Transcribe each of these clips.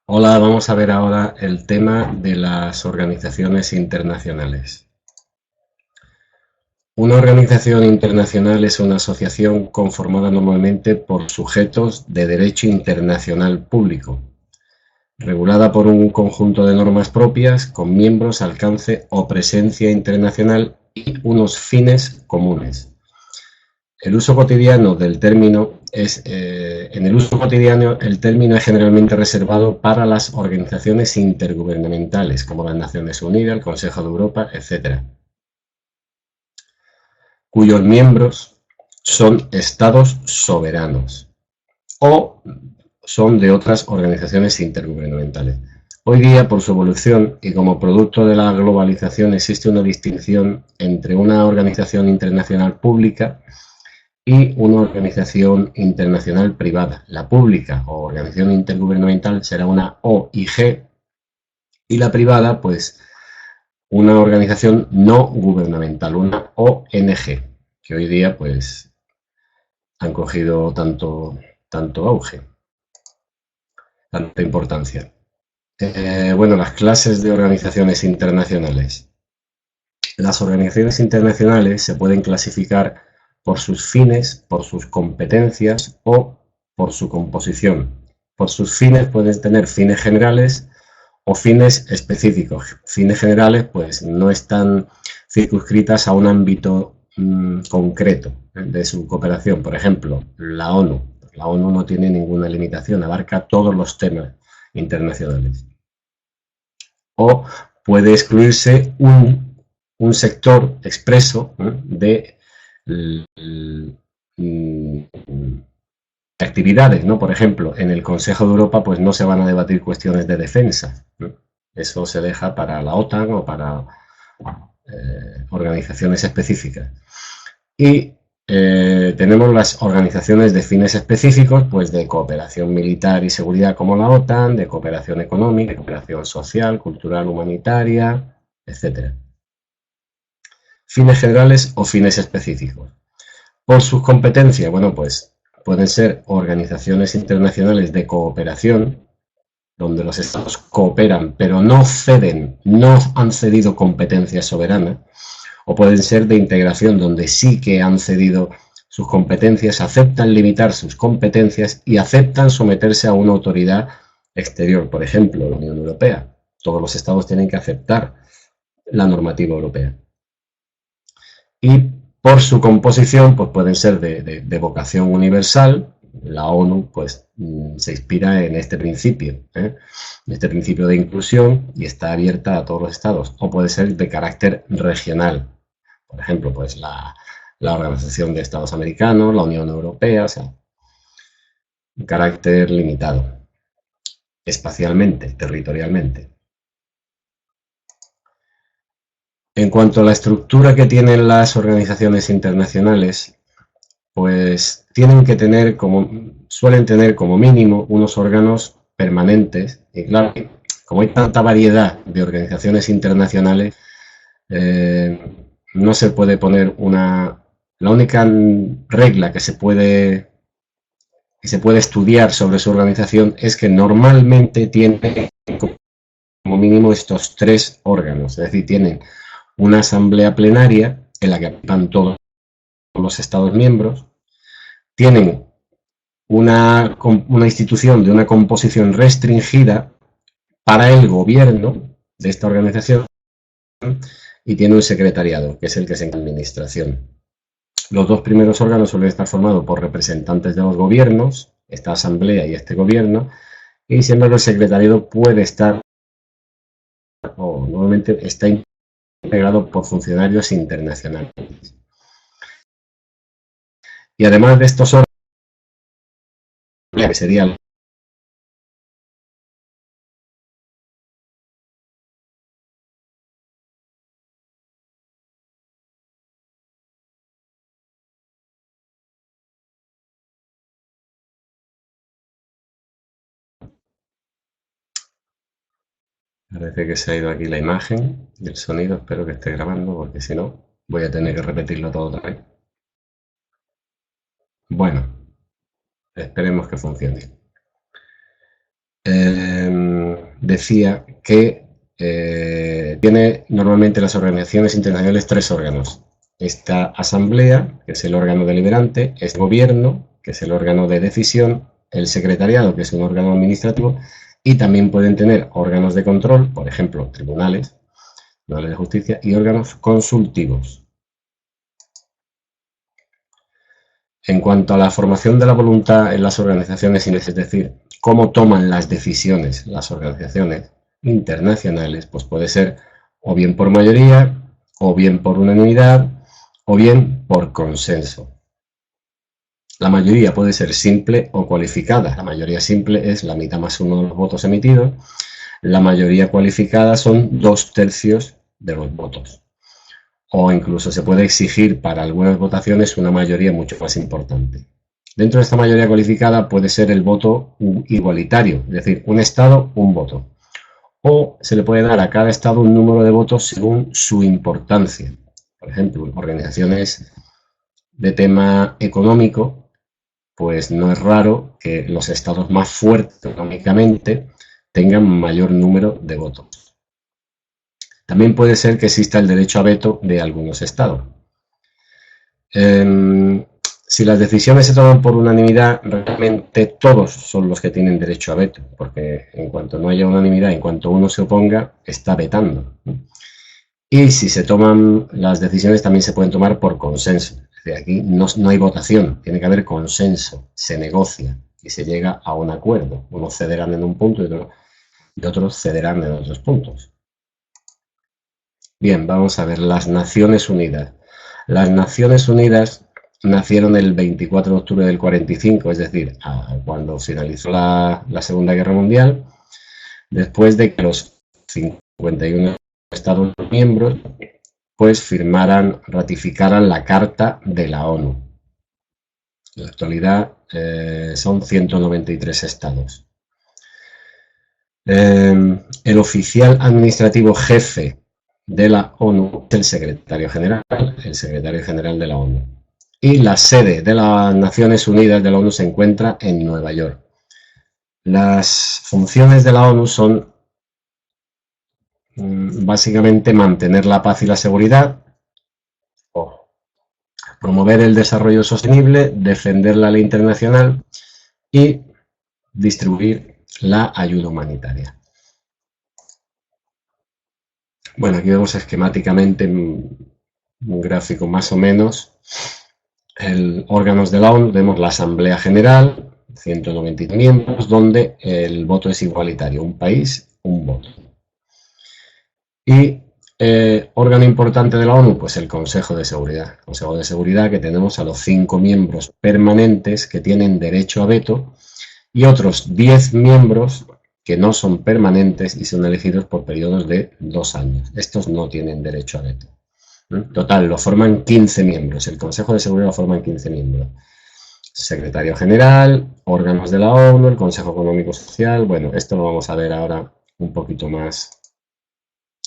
Hola, vamos a ver ahora el tema de las organizaciones internacionales. Una organización internacional es una asociación conformada normalmente por sujetos de derecho internacional público, regulada por un conjunto de normas propias con miembros, alcance o presencia internacional y unos fines comunes. El uso cotidiano del término en el uso cotidiano el término es generalmente reservado para las organizaciones intergubernamentales como las Naciones Unidas, el Consejo de Europa, etc., cuyos miembros son estados soberanos o son de otras organizaciones intergubernamentales. Hoy día, por su evolución y como producto de la globalización, existe una distinción entre una organización internacional pública y una organización internacional privada. La pública o organización intergubernamental será una OIG y la privada, pues, una organización no gubernamental, una ONG, que hoy día, pues, han cogido tanto auge, tanta importancia. Bueno, las clases de organizaciones internacionales. Las organizaciones internacionales se pueden clasificar por sus fines, por sus competencias o por su composición. Por sus fines pueden tener fines generales o fines específicos. Fines generales pues no están circunscritas a un ámbito concreto de su cooperación. Por ejemplo, la ONU. La ONU no tiene ninguna limitación, abarca todos los temas internacionales. O puede excluirse un sector expreso de actividades, ¿no? Por ejemplo, en el Consejo de Europa pues no se van a debatir cuestiones de defensa, ¿no? Eso se deja para la OTAN o para organizaciones específicas. Y tenemos las organizaciones de fines específicos, pues de cooperación militar y seguridad como la OTAN, de cooperación económica, de cooperación social, cultural, humanitaria, etc. Fines generales o fines específicos. Por sus competencias, bueno, pues pueden ser organizaciones internacionales de cooperación, donde los estados cooperan, pero no ceden, no han cedido competencias soberanas, o pueden ser de integración, donde sí que han cedido sus competencias, aceptan limitar sus competencias y aceptan someterse a una autoridad exterior, por ejemplo, la Unión Europea. Todos los estados tienen que aceptar la normativa europea. Y por su composición, pues pueden ser de vocación universal. La ONU pues se inspira en este principio de inclusión y está abierta a todos los estados, o puede ser de carácter regional. Por ejemplo, pues la Organización de Estados Americanos, la Unión Europea, o sea, un carácter limitado, espacialmente, territorialmente. En cuanto a la estructura que tienen las organizaciones internacionales, pues suelen tener como mínimo unos órganos permanentes. Y claro, como hay tanta variedad de organizaciones internacionales, no se puede poner la única regla que se puede estudiar sobre su organización es que normalmente tiene como mínimo estos tres órganos, es decir, tienen una asamblea plenaria en la que participan todos los estados miembros, tienen una institución de una composición restringida para el gobierno de esta organización y tiene un secretariado, que es el que se encarga de administración. Los dos primeros órganos suelen estar formados por representantes de los gobiernos, esta asamblea y este gobierno, y sin embargo el secretariado puede estar, o normalmente está integrado por funcionarios internacionales. Y además de estos órganos, que sería parece que se ha ido aquí la imagen y el sonido, espero que esté grabando porque si no voy a tener que repetirlo todo otra vez. Bueno, esperemos que funcione. decía que tiene normalmente las organizaciones internacionales 3 órganos. Esta asamblea, que es el órgano deliberante, el gobierno, que es el órgano de decisión, el secretariado, que es un órgano administrativo, y también pueden tener órganos de control, por ejemplo, tribunales de justicia, y órganos consultivos. En cuanto a la formación de la voluntad en las organizaciones, es decir, cómo toman las decisiones las organizaciones internacionales, pues puede ser o bien por mayoría, o bien por unanimidad, o bien por consenso. La mayoría puede ser simple o cualificada. La mayoría simple es la mitad más uno de los votos emitidos. La mayoría cualificada son 2/3 de los votos. O incluso se puede exigir para algunas votaciones una mayoría mucho más importante. Dentro de esta mayoría cualificada puede ser el voto igualitario, es decir, un Estado, un voto. O se le puede dar a cada Estado un número de votos según su importancia. Por ejemplo, organizaciones de tema económico, pues no es raro que los estados más fuertes económicamente tengan mayor número de votos. También puede ser que exista el derecho a veto de algunos estados. Si las decisiones se toman por unanimidad, realmente todos son los que tienen derecho a veto, porque en cuanto no haya unanimidad, en cuanto uno se oponga, está vetando. Y si se toman las decisiones, también se pueden tomar por consenso. De aquí no hay votación, tiene que haber consenso, se negocia y se llega a un acuerdo. Unos cederán en un punto y otros cederán en otros puntos. Bien, vamos a ver las Naciones Unidas. Las Naciones Unidas nacieron el 24 de octubre del 45, es decir, cuando finalizó la Segunda Guerra Mundial, después de que los 51 Estados miembros pues ratificaran la Carta de la ONU. En la actualidad son 193 estados. El oficial administrativo jefe de la ONU es el secretario general de la ONU. Y la sede de las Naciones Unidas de la ONU se encuentra en Nueva York. Las funciones de la ONU son básicamente mantener la paz y la seguridad, promover el desarrollo sostenible, defender la ley internacional y distribuir la ayuda humanitaria. Bueno, aquí vemos esquemáticamente un gráfico más o menos. Órganos de la ONU, vemos la Asamblea General, 190 miembros, donde el voto es igualitario, un país, un voto. Y órgano importante de la ONU, pues el Consejo de Seguridad. Consejo de Seguridad, que tenemos a los 5 miembros permanentes que tienen derecho a veto y otros 10 miembros que no son permanentes y son elegidos por periodos de 2 años. Estos no tienen derecho a veto. Total, lo forman 15 miembros. El Consejo de Seguridad lo forman 15 miembros. Secretario General, órganos de la ONU, el Consejo Económico Social. Bueno, esto lo vamos a ver ahora un poquito más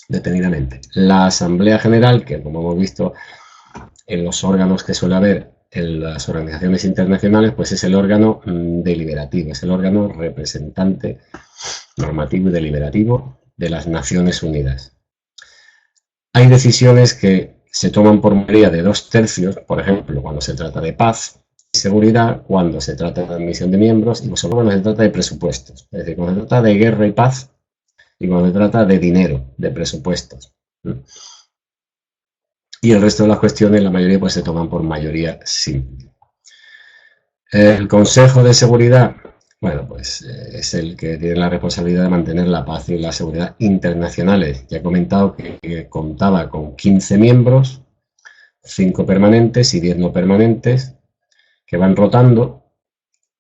detenidamente. La Asamblea General, que como hemos visto en los órganos que suele haber en las organizaciones internacionales, pues es el órgano deliberativo, es el órgano representante normativo y deliberativo de las Naciones Unidas. Hay decisiones que se toman por mayoría de 2/3, por ejemplo, cuando se trata de paz y seguridad, cuando se trata de admisión de miembros y cuando se trata de presupuestos. Es decir, cuando se trata de guerra y paz y cuando se trata de dinero, de presupuestos. Y el resto de las cuestiones, la mayoría pues se toman por mayoría simple. El Consejo de Seguridad, bueno, pues es el que tiene la responsabilidad de mantener la paz y la seguridad internacionales. Ya he comentado que contaba con 15 miembros, 5 permanentes y 10 no permanentes, que van rotando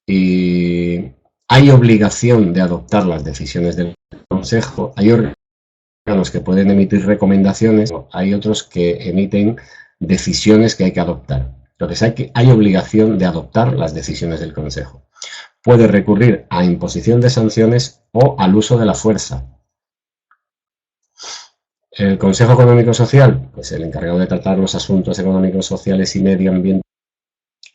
y hay obligación de adoptar las decisiones del Consejo. Hay órganos que pueden emitir recomendaciones, hay otros que emiten decisiones que hay que adoptar. Entonces hay obligación de adoptar las decisiones del Consejo. Puede recurrir a imposición de sanciones o al uso de la fuerza. El Consejo Económico Social, pues el encargado de tratar los asuntos económicos, sociales y medioambientales,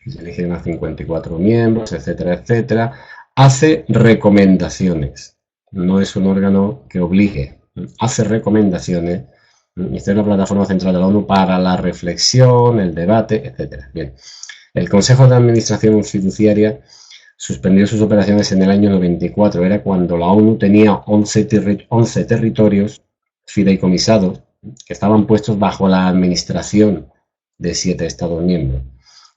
se eligen a 54 miembros, etcétera, etcétera. hace recomendaciones. No es un órgano que obligue, hace recomendaciones. Esta es la plataforma central de la ONU para la reflexión, el debate, etc. Bien. El Consejo de Administración Fiduciaria suspendió sus operaciones en el año 94. Era cuando la ONU tenía 11 territorios fideicomisados que estaban puestos bajo la administración de 7 Estados miembros.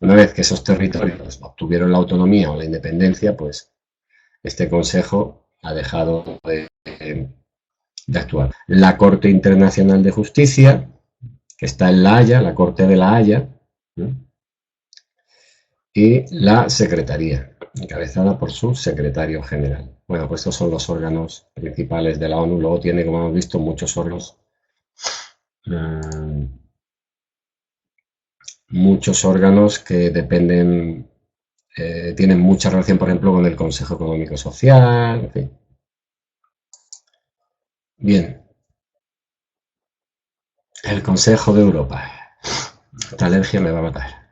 Una vez que esos territorios obtuvieron la autonomía o la independencia, pues este Consejo ha dejado de actuar. La Corte Internacional de Justicia, que está en La Haya, la Corte de La Haya, y la Secretaría, encabezada por su secretario general. Bueno, pues estos son los órganos principales de la ONU. Luego tiene, como hemos visto, muchos órganos. Muchos órganos que dependen, tienen mucha relación, por ejemplo, con el Consejo Económico Social, en fin. Bien. El Consejo de Europa. Esta alergia me va a matar.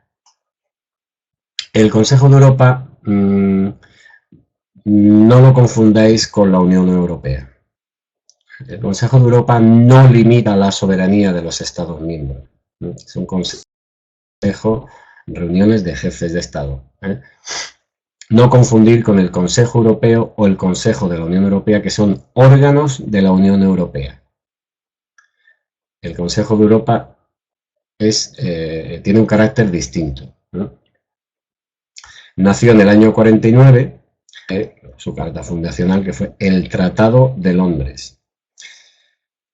El Consejo de Europa, no lo confundáis con la Unión Europea. El Consejo de Europa no limita la soberanía de los Estados miembros. Es un consejo, reuniones de jefes de Estado. No confundir con el Consejo Europeo o el Consejo de la Unión Europea, que son órganos de la Unión Europea. El Consejo de Europa tiene un carácter distinto. Nació en el año 49, su carta fundacional, que fue el Tratado de Londres.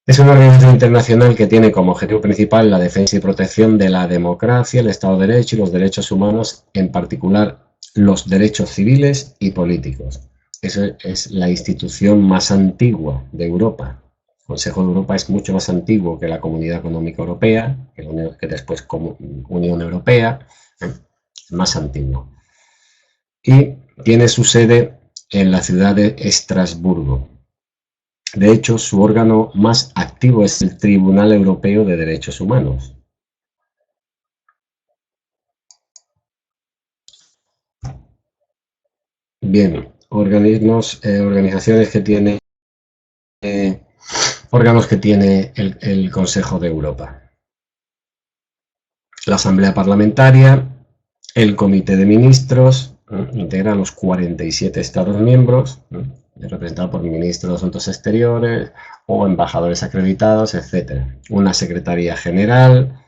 Es una organización internacional que tiene como objetivo principal la defensa y protección de la democracia, el Estado de Derecho y los derechos humanos, en particular los derechos civiles y políticos. Esa es la institución más antigua de Europa. El Consejo de Europa es mucho más antiguo que la Comunidad Económica Europea, que después como Unión Europea, más antiguo. Y tiene su sede en la ciudad de Estrasburgo. De hecho, su órgano más activo es el Tribunal Europeo de Derechos Humanos. Bien, organizaciones que tiene, órganos que tiene el Consejo de Europa. La Asamblea Parlamentaria, el Comité de Ministros, integra a los 47 Estados miembros, representado por ministros de Asuntos Exteriores o embajadores acreditados, etc. Una Secretaría General,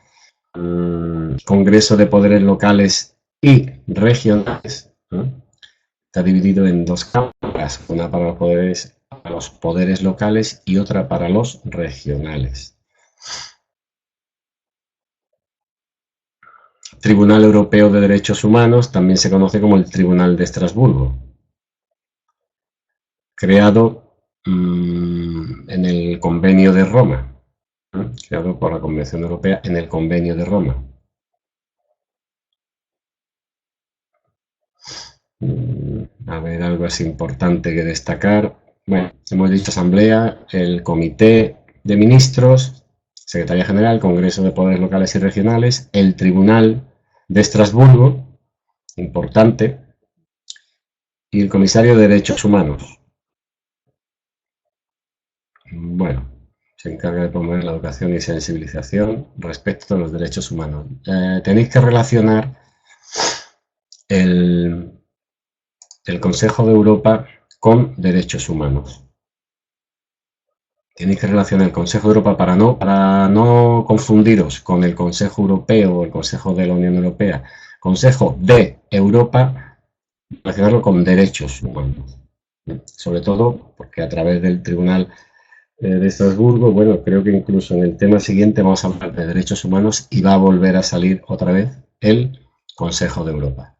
Congreso de Poderes Locales y Regionales. Está dividido en dos cámaras, una para los poderes locales y otra para los regionales. Tribunal Europeo de Derechos Humanos, también se conoce como el Tribunal de Estrasburgo, creado en el Convenio de Roma, creado por la Convención Europea en el Convenio de Roma. A ver, algo así importante que destacar. Bueno, hemos dicho Asamblea, el Comité de Ministros, Secretaría General, Congreso de Poderes Locales y Regionales, el Tribunal de Estrasburgo, importante, y el Comisario de Derechos Humanos. Bueno, se encarga de promover la educación y sensibilización respecto a los derechos humanos. Tenéis que relacionar el Consejo de Europa con derechos humanos. Tenéis que relacionar el Consejo de Europa para no confundiros con el Consejo Europeo o el Consejo de la Unión Europea. Consejo de Europa, relacionarlo con derechos humanos. Sobre todo porque a través del Tribunal de Estrasburgo, bueno, creo que incluso en el tema siguiente vamos a hablar de derechos humanos y va a volver a salir otra vez el Consejo de Europa.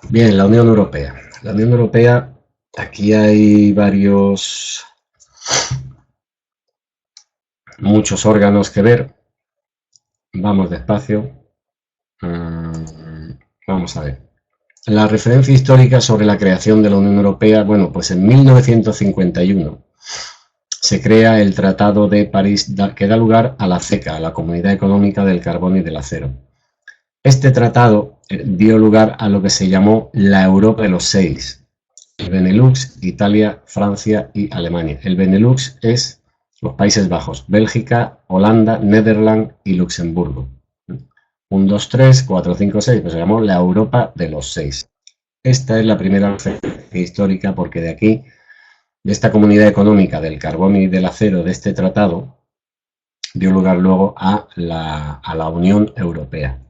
Bien, la Unión Europea. La Unión Europea, aquí hay muchos órganos que ver. Vamos despacio. Vamos a ver. La referencia histórica sobre la creación de la Unión Europea, bueno, pues en 1951 se crea el Tratado de París que da lugar a la CECA, a la Comunidad Económica del Carbón y del Acero. Este tratado dio lugar a lo que se llamó la Europa de los seis. El Benelux, Italia, Francia y Alemania. El Benelux es los Países Bajos, Bélgica, Holanda, Netherlands y Luxemburgo. 1, 2, 3, 4, 5, 6, pues se llamó la Europa de los seis. Esta es la primera referencia histórica porque de aquí, de esta comunidad económica del carbón y del acero de este tratado, dio lugar luego a la Unión Europea.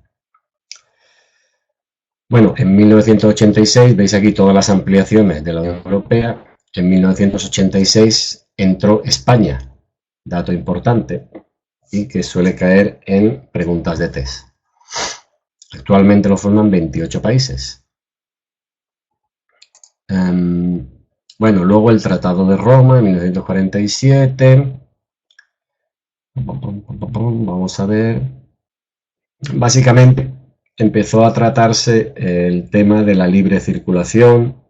Bueno, en 1986, veis aquí todas las ampliaciones de la Unión Europea. En 1986 entró España, dato importante, y que suele caer en preguntas de test. Actualmente lo forman 28 países. Bueno, luego el Tratado de Roma en 1947. Vamos a ver. Básicamente empezó a tratarse el tema de la libre circulación,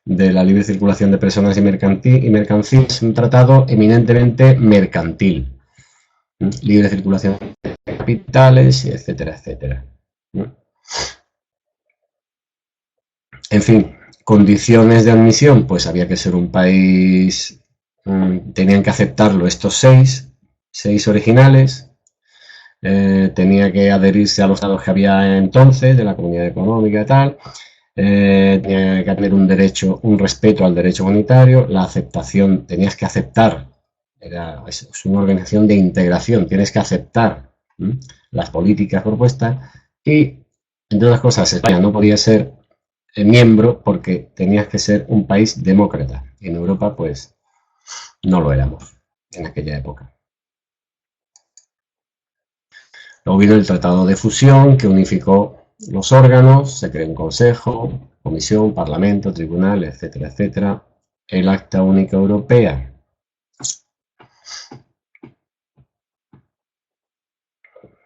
de personas y mercancías, un tratado eminentemente mercantil, libre circulación de capitales, etcétera, etcétera. En fin, condiciones de admisión, pues había que ser un país, tenían que aceptarlo estos seis originales. Tenía que adherirse a los estados que había entonces, de la comunidad económica y tal, tenía que tener un respeto al derecho humanitario, la aceptación, tenías que aceptar, es una organización de integración, tienes que aceptar las políticas propuestas y, entre otras cosas, España no podía ser miembro porque tenías que ser un país demócrata. En Europa, pues, no lo éramos en aquella época. Luego vino el Tratado de Fusión, que unificó los órganos, se creó un consejo, comisión, parlamento, tribunal, etcétera, etcétera. El Acta Única Europea.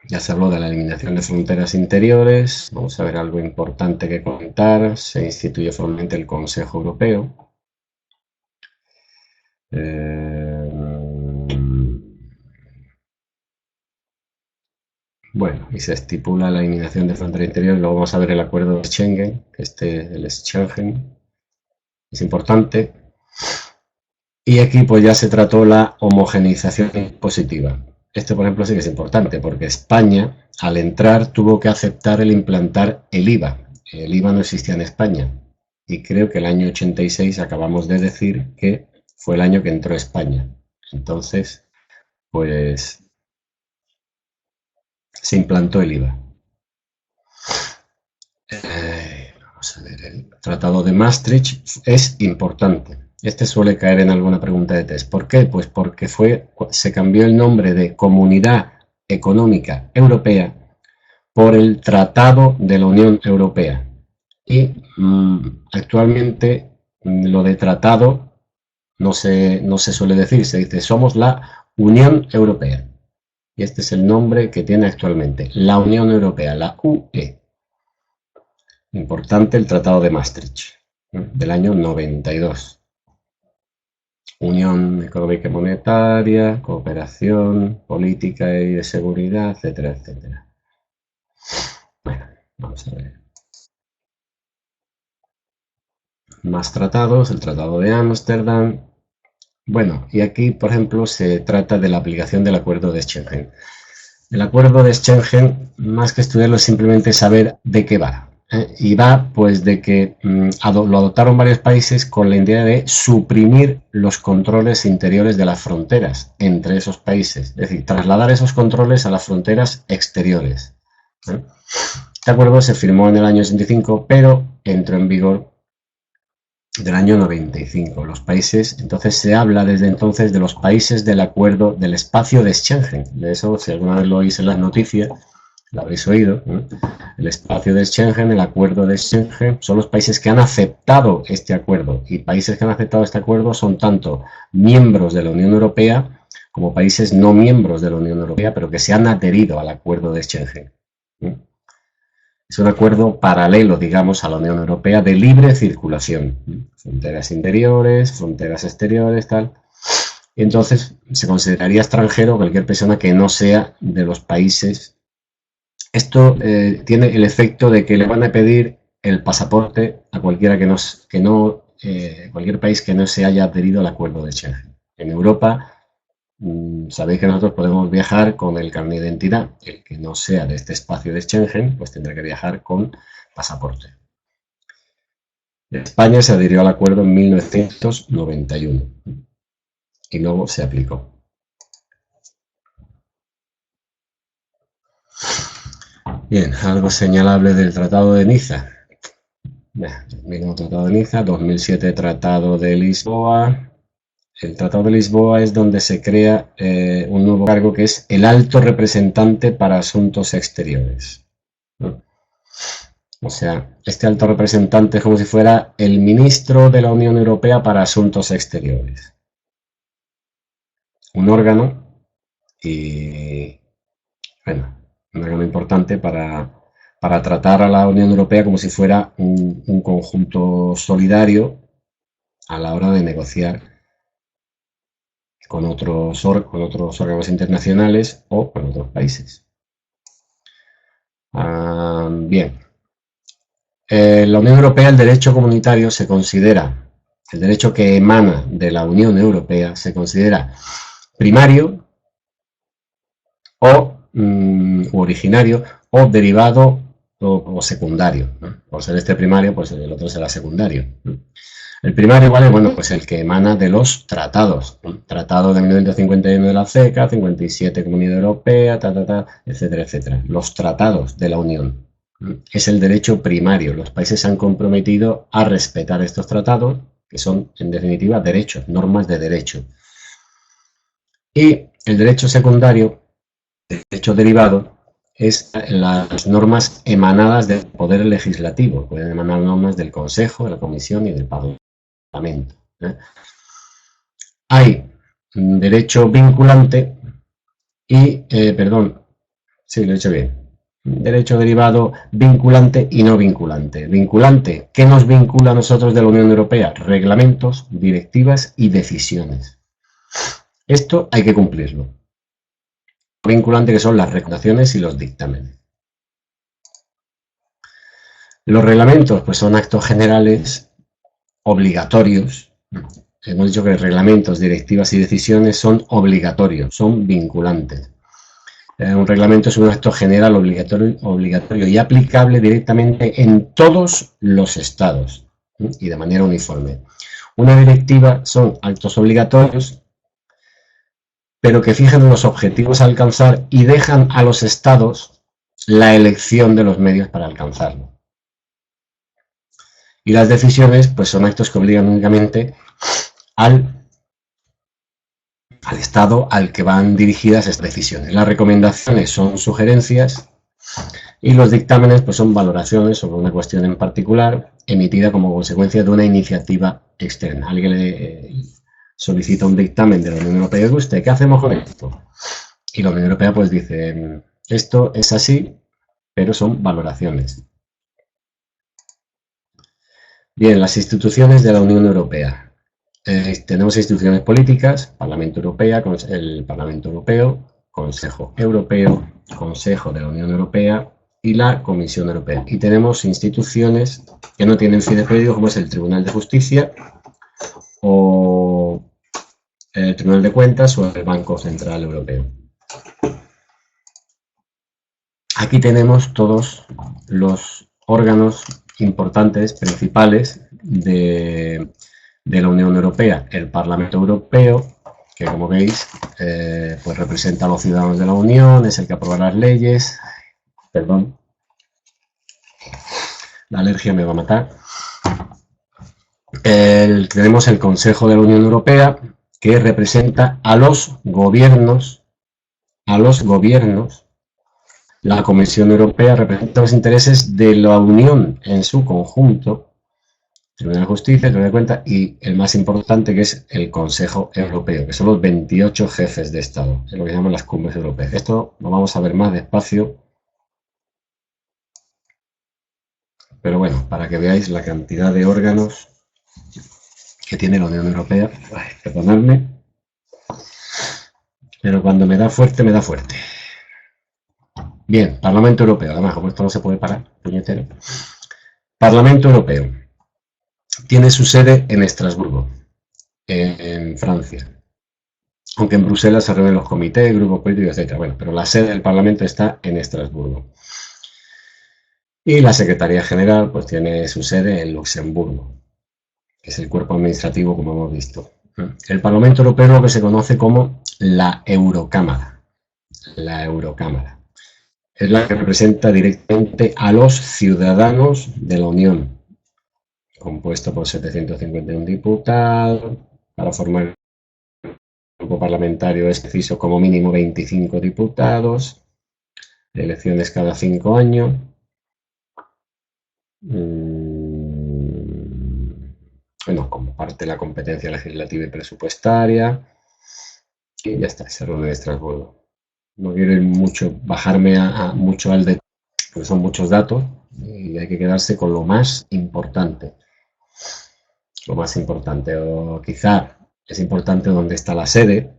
Ya se habló de la eliminación de fronteras interiores. Vamos a ver algo importante que comentar. Se instituyó formalmente el Consejo Europeo. Bueno, y se estipula la eliminación de frontera interior. Luego vamos a ver el acuerdo de Schengen, el Schengen es importante. Y aquí pues ya se trató la homogeneización impositiva. Esto, por ejemplo, sí que es importante porque España, al entrar, tuvo que aceptar el implantar el IVA. El IVA no existía en España. Y creo que el año 86 acabamos de decir que fue el año que entró España. Entonces, pues se implantó el IVA. Vamos a ver, el Tratado de Maastricht es importante. Este suele caer en alguna pregunta de test. ¿Por qué? Pues porque se cambió el nombre de Comunidad Económica Europea por el Tratado de la Unión Europea. Y actualmente lo de tratado no se suele decir, se dice somos la Unión Europea. Y este es el nombre que tiene actualmente, la Unión Europea, la UE. Importante el Tratado de Maastricht, del año 92. Unión económica y monetaria, cooperación, política y de seguridad, etcétera, etcétera. Bueno, vamos a ver. Más tratados, el Tratado de Ámsterdam. Bueno, y aquí, por ejemplo, se trata de la aplicación del Acuerdo de Schengen. El Acuerdo de Schengen, más que estudiarlo, es simplemente saber de qué va. Y va, pues, de que lo adoptaron varios países con la idea de suprimir los controles interiores de las fronteras entre esos países. Es decir, trasladar esos controles a las fronteras exteriores. Este acuerdo se firmó en el año 65, pero entró en vigor del año 95. Los países, entonces se habla desde entonces de los países del acuerdo del espacio de Schengen. De eso, si alguna vez lo oís en las noticias, lo habréis oído, ¿no? El espacio de Schengen, el acuerdo de Schengen, son los países que han aceptado este acuerdo. Y países que han aceptado este acuerdo son tanto miembros de la Unión Europea como países no miembros de la Unión Europea, pero que se han adherido al acuerdo de Schengen. Es un acuerdo paralelo, digamos, a la Unión Europea de libre circulación. Fronteras interiores, fronteras exteriores, tal. Y entonces se consideraría extranjero cualquier persona que no sea de los países Esto tiene el efecto de que le van a pedir el pasaporte a cualquiera cualquier país que no se haya adherido al acuerdo de Schengen. En Europa, sabéis que nosotros podemos viajar con el carnet de identidad. El que no sea de este espacio de Schengen, pues tendrá que viajar con pasaporte. España se adhirió al acuerdo en 1991 y luego se aplicó. Bien, algo señalable del Tratado de Niza. El mismo Tratado de Niza, 2007 Tratado de Lisboa. El Tratado de Lisboa es donde se crea un nuevo cargo que es el Alto Representante para Asuntos Exteriores. ¿No? O sea, este alto representante es como si fuera el ministro de la Unión Europea para Asuntos Exteriores. Un órgano y, bueno, un órgano importante para tratar a la Unión Europea como si fuera un conjunto solidario a la hora de negociar con otros órganos internacionales o con otros países. Bien. La Unión Europea, el derecho comunitario se considera, el derecho que emana de la Unión Europea se considera primario o originario o derivado o secundario, ¿no? Por ser este primario, pues el otro será secundario, ¿no? El primario, ¿vale? Bueno, pues el que emana de los tratados, ¿no? Tratado de 1951 de la CECA, 57 Comunidad Europea, etcétera, etcétera. Los tratados de la Unión. Es el derecho primario. Los países se han comprometido a respetar estos tratados, que son, en definitiva, derechos, normas de derecho. Y el derecho secundario, el derecho derivado, es las normas emanadas del Poder Legislativo. Pueden emanar normas del Consejo, de la Comisión y del Parlamento. Hay derecho vinculante y, sí, lo he hecho bien. Derecho derivado vinculante y no vinculante. Vinculante, ¿qué nos vincula a nosotros de la Unión Europea? Reglamentos, directivas y decisiones. Esto hay que cumplirlo. Vinculante, que son las recomendaciones y los dictámenes. Los reglamentos, pues son actos generales obligatorios. Hemos dicho que reglamentos, directivas y decisiones son obligatorios, son vinculantes. Un reglamento es un acto general obligatorio y aplicable directamente en todos los estados y de manera uniforme. Una directiva son actos obligatorios, pero que fijan los objetivos a alcanzar y dejan a los estados la elección de los medios para alcanzarlo. Y las decisiones, pues son actos que obligan únicamente al estado al que van dirigidas estas decisiones. Las recomendaciones son sugerencias y los dictámenes pues son valoraciones sobre una cuestión en particular emitida como consecuencia de una iniciativa externa. Alguien le solicita un dictamen de la Unión Europea y ¿usted qué hacemos con esto? Y la Unión Europea pues dice, esto es así, pero son valoraciones. Bien, las instituciones de la Unión Europea. Tenemos instituciones políticas, Parlamento Europeo, el Parlamento Europeo, Consejo Europeo, Consejo de la Unión Europea y la Comisión Europea. Y tenemos instituciones que no tienen fines jurídicos, como es el Tribunal de Justicia o el Tribunal de Cuentas o el Banco Central Europeo. Aquí tenemos todos los órganos importantes, principales de la Unión Europea. El Parlamento Europeo, que como veis, pues representa a los ciudadanos de la Unión, es el que aprueba las leyes. Perdón, la alergia me va a matar. Tenemos el Consejo de la Unión Europea, que representa a los gobiernos. La Comisión Europea representa los intereses de la Unión en su conjunto. Tribunal de Justicia, Tribunal de Cuentas y el más importante, que es el Consejo Europeo, que son los 28 jefes de Estado, es lo que llaman las cumbres europeas. Esto lo vamos a ver más despacio, pero bueno, para que veáis la cantidad de órganos que tiene la Unión Europea. Ay, perdonadme, pero cuando me da fuerte, me da fuerte. Bien, Parlamento Europeo. Además, como esto no se puede parar, puñetero. Parlamento Europeo. Tiene su sede en Estrasburgo, en Francia. Aunque en Bruselas se reúnen los comités, grupos políticos, etc. Bueno, pero la sede del Parlamento está en Estrasburgo. Y la Secretaría General pues tiene su sede en Luxemburgo, que es el cuerpo administrativo, como hemos visto. El Parlamento Europeo es lo que se conoce como la Eurocámara. La Eurocámara es la que representa directamente a los ciudadanos de la Unión, compuesto por 751 diputados. Para formar el grupo parlamentario es preciso como mínimo 25 diputados, elecciones cada 5 años. Bueno, como parte de la competencia legislativa y presupuestaria. Y ya está, se reúne en Estrasburgo. No quiero ir mucho, bajarme mucho al detalle, porque son muchos datos y hay que quedarse con lo más importante. Lo más importante, o quizá es importante dónde está la sede,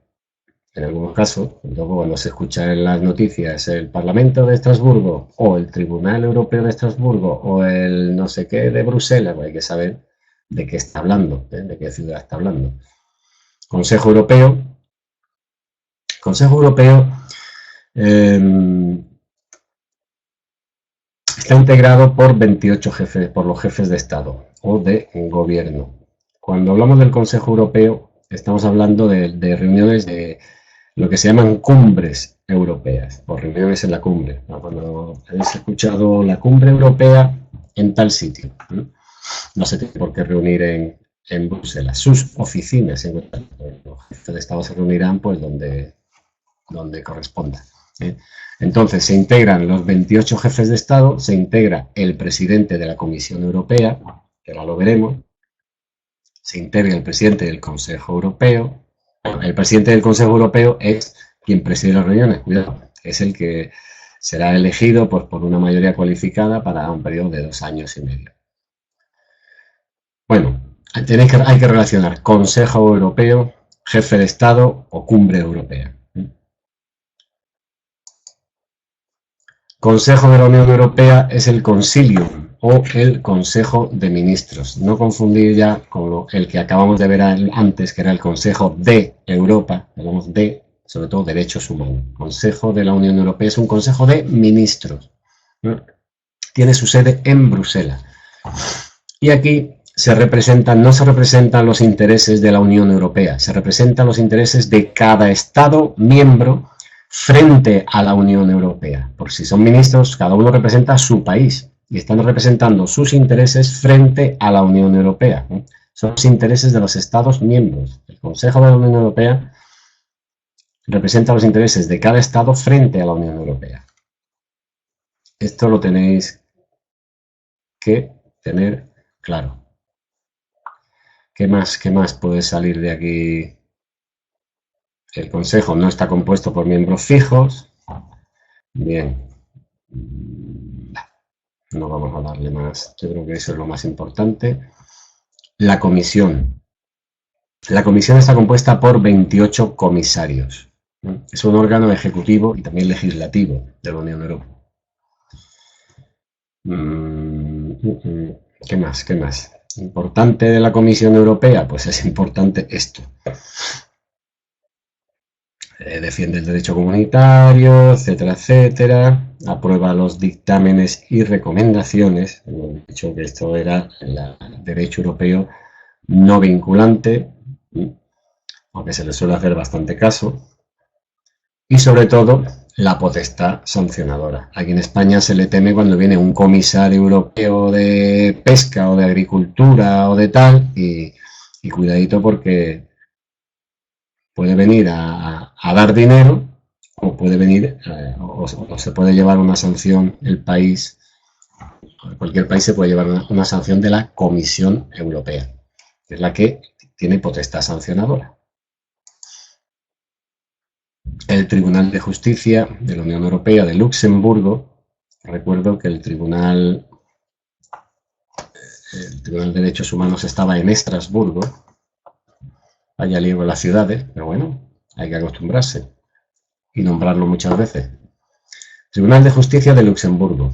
en algunos casos. Luego, cuando se escucha en las noticias el Parlamento de Estrasburgo o el Tribunal Europeo de Estrasburgo o el no sé qué de Bruselas, pues hay que saber de qué está hablando, de qué ciudad está hablando. Consejo Europeo. Consejo Europeo está integrado por 28 jefes, por los jefes de Estado o de gobierno. Cuando hablamos del Consejo Europeo, estamos hablando de reuniones de lo que se llaman cumbres europeas, o reuniones en la cumbre. Cuando habéis escuchado la cumbre europea en tal sitio, no se tiene por qué reunir en Bruselas. Sus oficinas, los jefes de Estado se reunirán pues donde corresponda. Entonces se integran los 28 jefes de Estado, se integra el presidente de la Comisión Europea, que ahora lo veremos, se integra el presidente del Consejo Europeo. El presidente del Consejo Europeo es quien preside las reuniones, cuidado, es el que será elegido pues, por una mayoría cualificada para un periodo de 2 años y medio. Bueno, hay que relacionar Consejo Europeo, jefe de Estado o cumbre europea. Consejo de la Unión Europea es el Consilium o el Consejo de Ministros. No confundir ya con el que acabamos de ver antes, que era el Consejo de Europa, hablamos de, sobre todo, derechos humanos. Consejo de la Unión Europea es un Consejo de Ministros. Tiene su sede en Bruselas. Y aquí no se representan los intereses de la Unión Europea, se representan los intereses de cada Estado miembro frente a la Unión Europea. Por si son ministros, cada uno representa su país y están representando sus intereses frente a la Unión Europea. Son los intereses de los Estados miembros. El Consejo de la Unión Europea representa los intereses de cada Estado frente a la Unión Europea. Esto lo tenéis que tener claro. ¿Qué más puede salir de aquí? El Consejo no está compuesto por miembros fijos. Bien. No vamos a darle más. Yo creo que eso es lo más importante. La Comisión. La Comisión está compuesta por 28 comisarios. Es un órgano ejecutivo y también legislativo de la Unión Europea. ¿Qué más? ¿Importante de la Comisión Europea? Pues es importante esto. Defiende el derecho comunitario, etcétera, etcétera. Aprueba los dictámenes y recomendaciones. Hemos dicho que esto era el derecho europeo no vinculante, aunque se le suele hacer bastante caso. Y sobre todo, la potestad sancionadora. Aquí en España se le teme cuando viene un comisario europeo de pesca o de agricultura o de tal, y cuidadito porque puede venir a dar dinero o puede venir o se puede llevar una sanción el país, cualquier país se puede llevar una sanción de la Comisión Europea, que es la que tiene potestad sancionadora. El Tribunal de Justicia de la Unión Europea de Luxemburgo, recuerdo que el Tribunal de Derechos Humanos estaba en Estrasburgo. Vaya lío con las ciudades, pero bueno, hay que acostumbrarse y nombrarlo muchas veces. Tribunal de Justicia de Luxemburgo.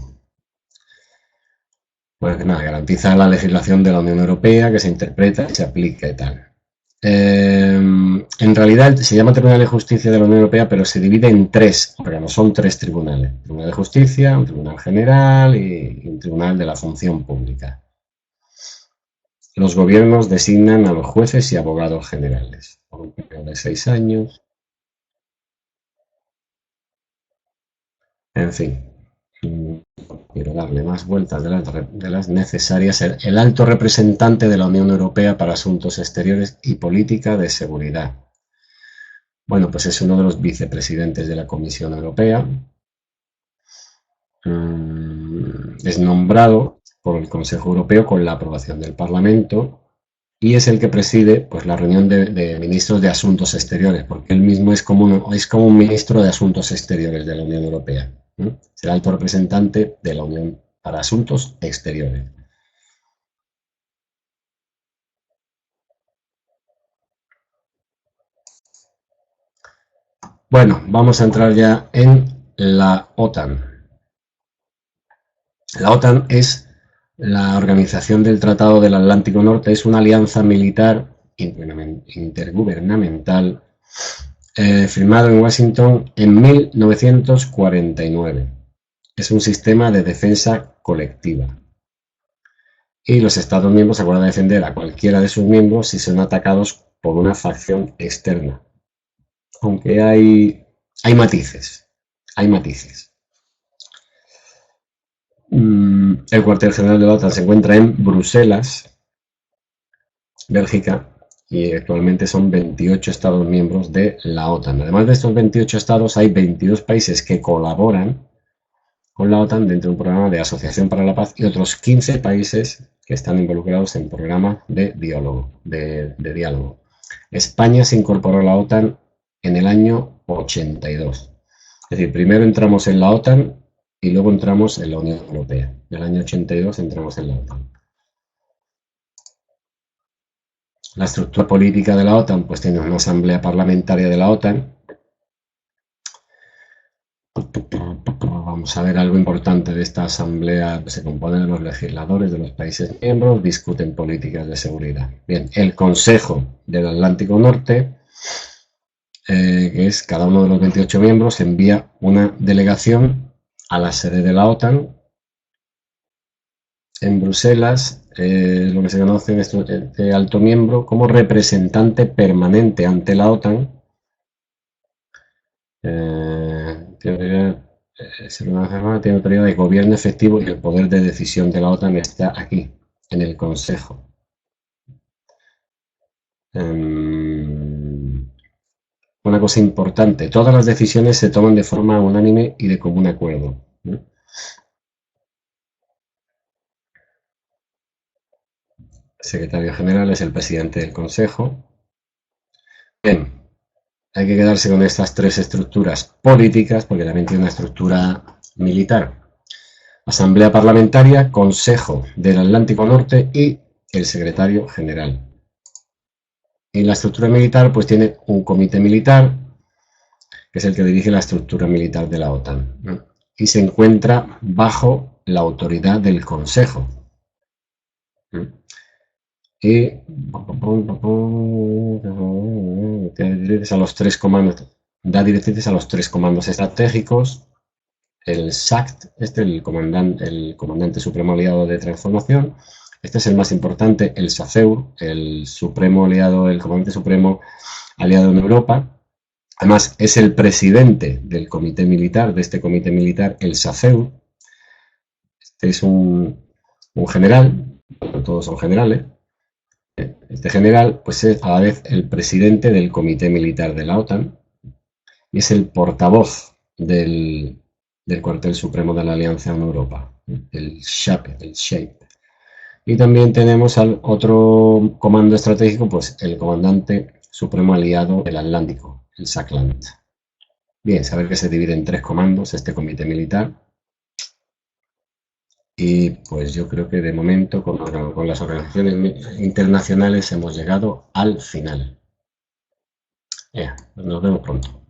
Pues nada, garantiza la legislación de la Unión Europea, que se interpreta y se aplica y tal. En realidad se llama Tribunal de Justicia de la Unión Europea, pero se divide en tres órganos, son tres tribunales. Tribunal de Justicia, un Tribunal General y un Tribunal de la Función Pública. Los gobiernos designan a los jueces y abogados generales por un periodo de 6 años. En fin, quiero darle más vueltas de las necesarias. El alto representante de la Unión Europea para Asuntos Exteriores y Política de Seguridad. Bueno, pues es uno de los vicepresidentes de la Comisión Europea. Es nombrado por el Consejo Europeo con la aprobación del Parlamento y es el que preside pues, la reunión de ministros de Asuntos Exteriores, porque él mismo es como un ministro de Asuntos Exteriores de la Unión Europea. Es el alto representante de la Unión para Asuntos Exteriores. Bueno, vamos a entrar ya en la OTAN. La OTAN es la Organización del Tratado del Atlántico Norte, es una alianza militar intergubernamental firmado en Washington en 1949. Es un sistema de defensa colectiva. Y los Estados miembros se acuerdan de defender a cualquiera de sus miembros si son atacados por una facción externa. Aunque hay matices. Hay matices. El cuartel general de la OTAN se encuentra en Bruselas, Bélgica, y actualmente son 28 Estados miembros de la OTAN. Además de estos 28 Estados, hay 22 países que colaboran con la OTAN dentro de un programa de asociación para la paz y otros 15 países que están involucrados en programas de diálogo. España se incorporó a la OTAN en el año 82. Es decir, primero entramos en la OTAN y luego entramos en la Unión Europea. En el año 82 entramos en la OTAN. La estructura política de la OTAN pues tiene una asamblea parlamentaria de la OTAN. Vamos a ver algo importante de esta asamblea. Se compone de los legisladores de los países miembros, discuten políticas de seguridad. Bien, el Consejo del Atlántico Norte, que es cada uno de los 28 miembros, envía una delegación a la sede de la OTAN en Bruselas, lo que se conoce este alto miembro como representante permanente ante la OTAN. Tiene autoridad de gobierno efectivo y el poder de decisión de la OTAN está aquí, en el Consejo. Una cosa importante, todas las decisiones se toman de forma unánime y de común acuerdo. El secretario general es el presidente del Consejo. Bien, hay que quedarse con estas tres estructuras políticas porque también tiene una estructura militar. Asamblea Parlamentaria, Consejo del Atlántico Norte y el secretario general. Y la estructura militar pues tiene un comité militar, que es el que dirige la estructura militar de la OTAN, ¿no? Y se encuentra bajo la autoridad del Consejo. Y da directrices a los tres comandos estratégicos, el SACT, el comandante supremo aliado de transformación. Este es el más importante, el SACEUR, el supremo aliado, el comandante supremo aliado en Europa. Además, es el presidente del comité militar, de este comité militar, el SACEUR. Este es un general, todos son generales. Este general pues es a la vez el presidente del comité militar de la OTAN y es el portavoz del cuartel supremo de la Alianza en Europa, el SHAPE. Y también tenemos al otro comando estratégico, pues el comandante supremo aliado del Atlántico, el SACLAND. Bien, saber que se divide en tres comandos este comité militar. Y pues yo creo que de momento con las organizaciones internacionales hemos llegado al final. Nos vemos pronto.